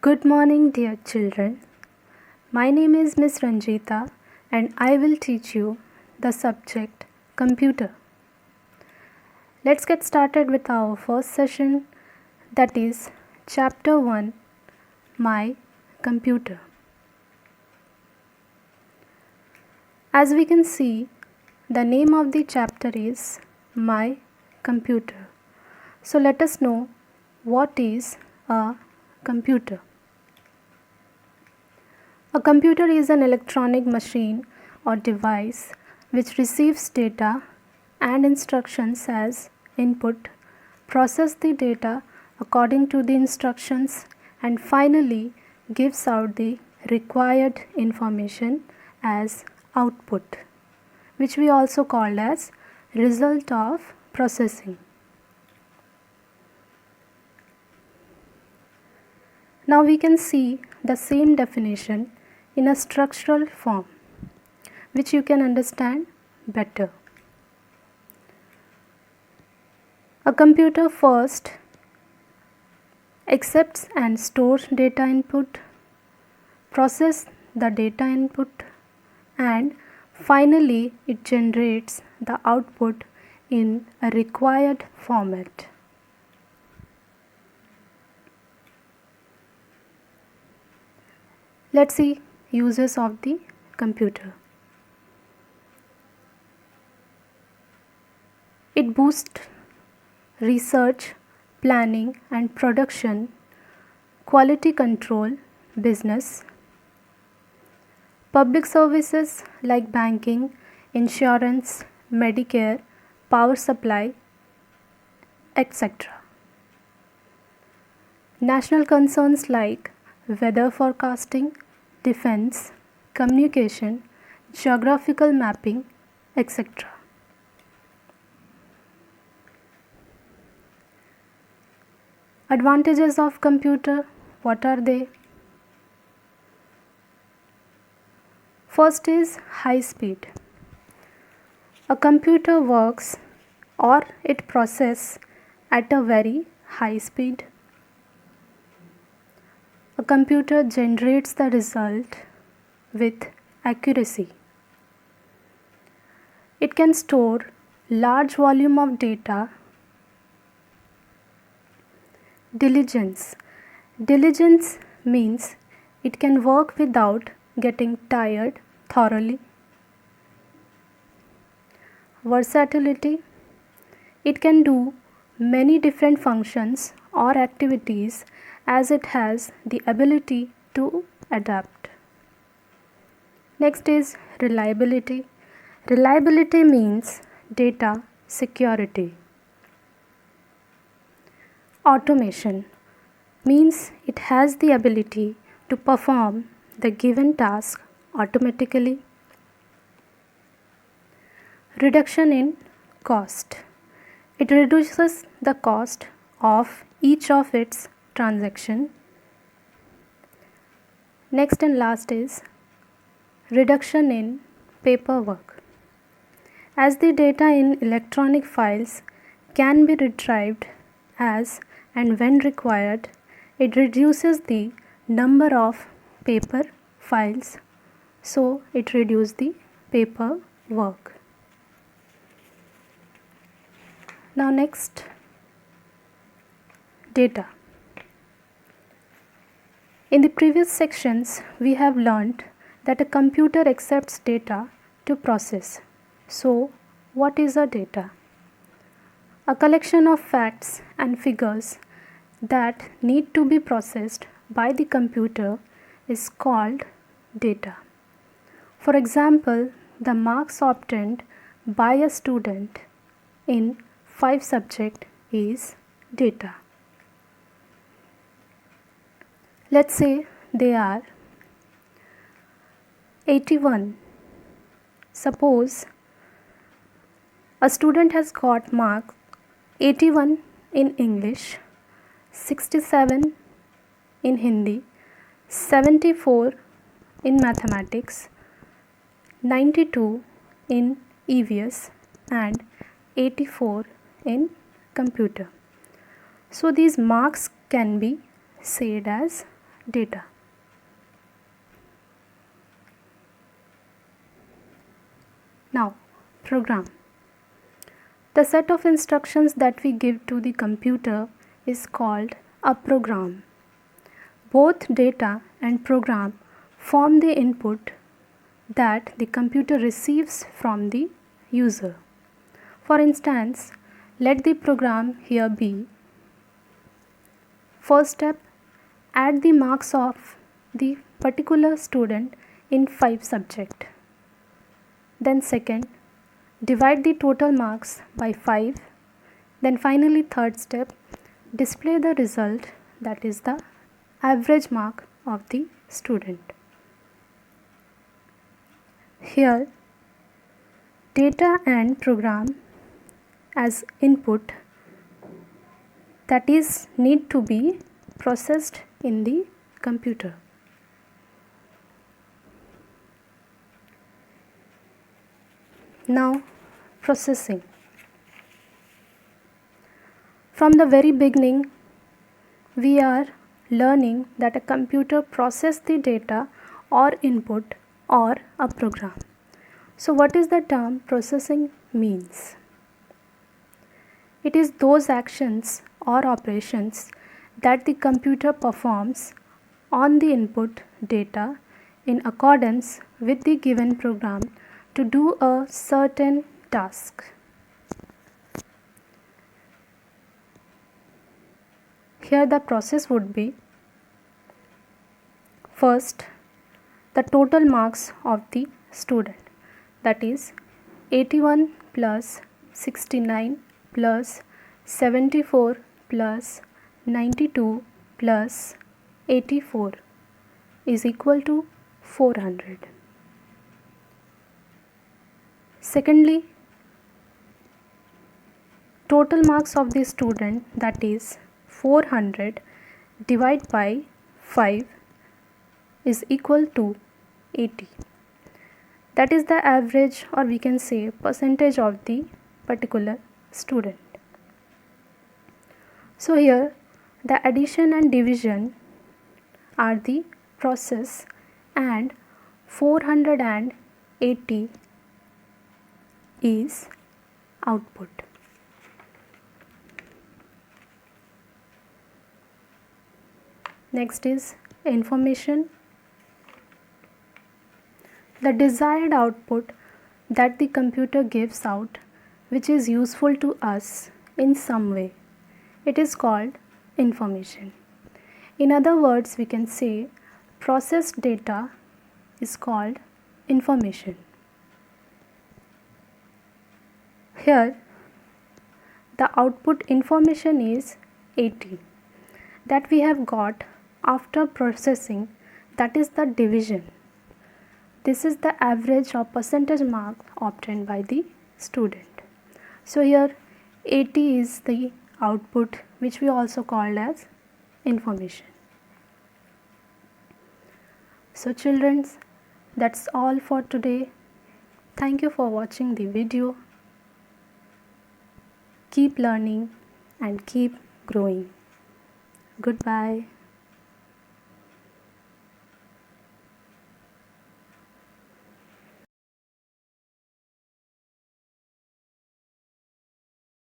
Good morning, dear children. My name is Miss Ranjita and I will teach you the subject computer. Let's get started with our first session, that is Chapter 1, My Computer. As we can see, the name of the chapter is My Computer. So let us know what is a computer. A computer is an electronic machine or device which receives data and instructions as input, processes the data according to the instructions, and finally gives out the required information as output, which we also call as result of processing. Now we can see the same definition in a structural form, which you can understand better. A computer first accepts and stores data input, processes the data input, and finally it generates the output in a required format. Let's see uses of the computer. It boosts research, planning and production, quality control, business, public services like banking, insurance, Medicare, power supply, etc. National concerns like weather forecasting, defense, communication, geographical mapping, etc. Advantages of computer, what are they? First is high speed. A computer works or it processes at a very high speed. A computer generates the result with accuracy. It can store large volume of data. Diligence. Diligence means it can work without getting tired thoroughly. Versatility. It can do many different functions or activities as it has the ability to adapt. Next is reliability. Reliability means data security. Automation means it has the ability to perform the given task automatically. Reduction in cost. It reduces the cost of each of its transaction. Next and last is reduction in paperwork. As the data in electronic files can be retrieved as and when required, it reduces the number of paper files, so it reduces the paperwork. Now next, data. In the previous sections, we have learnt that a computer accepts data to process. So, what is a data? A collection of facts and figures that need to be processed by the computer is called data. For example, the marks obtained by a student in 5 subjects is data. Let's say they are 81. Suppose a student has got marks 81 in English, 67 in Hindi, 74 in mathematics, 92 in EVS and 84 in computer. So these marks can be said as data. Now, program. The set of instructions that we give to the computer is called a program. Both data and program form the input that the computer receives from the user. For instance, let the program here be: first step, add the marks of the particular student in 5 subjects. Then second, divide the total marks by 5. Then finally third step, display the result, that is the average mark of the student. Here data and program as input, that is need to be processed in the computer. Now, processing. From the very beginning, we are learning that a computer processes the data or input or a program. So what is the term processing means? It is those actions or operations that the computer performs on the input data in accordance with the given program to do a certain task. Here the process would be: first, the total marks of the student, that is 81 plus 69 plus 74 plus 92 plus 84 is equal to 400. Secondly, total marks of the student, that is 400 divided by 5 is equal to 80. That is the average, or we can say percentage, of the particular student. So here the addition and division are the process, and 480 is output. Next is information. The desired output that the computer gives out, which is useful to us in some way, it is called information. In other words, we can say processed data is called information. Here the output information is 80 that we have got after processing, that is the division. This is the average or percentage mark obtained by the student. So here 80 is the output, which we also called as information. So children, that's all for today. Thank you for watching the video. Keep learning and keep growing. Goodbye.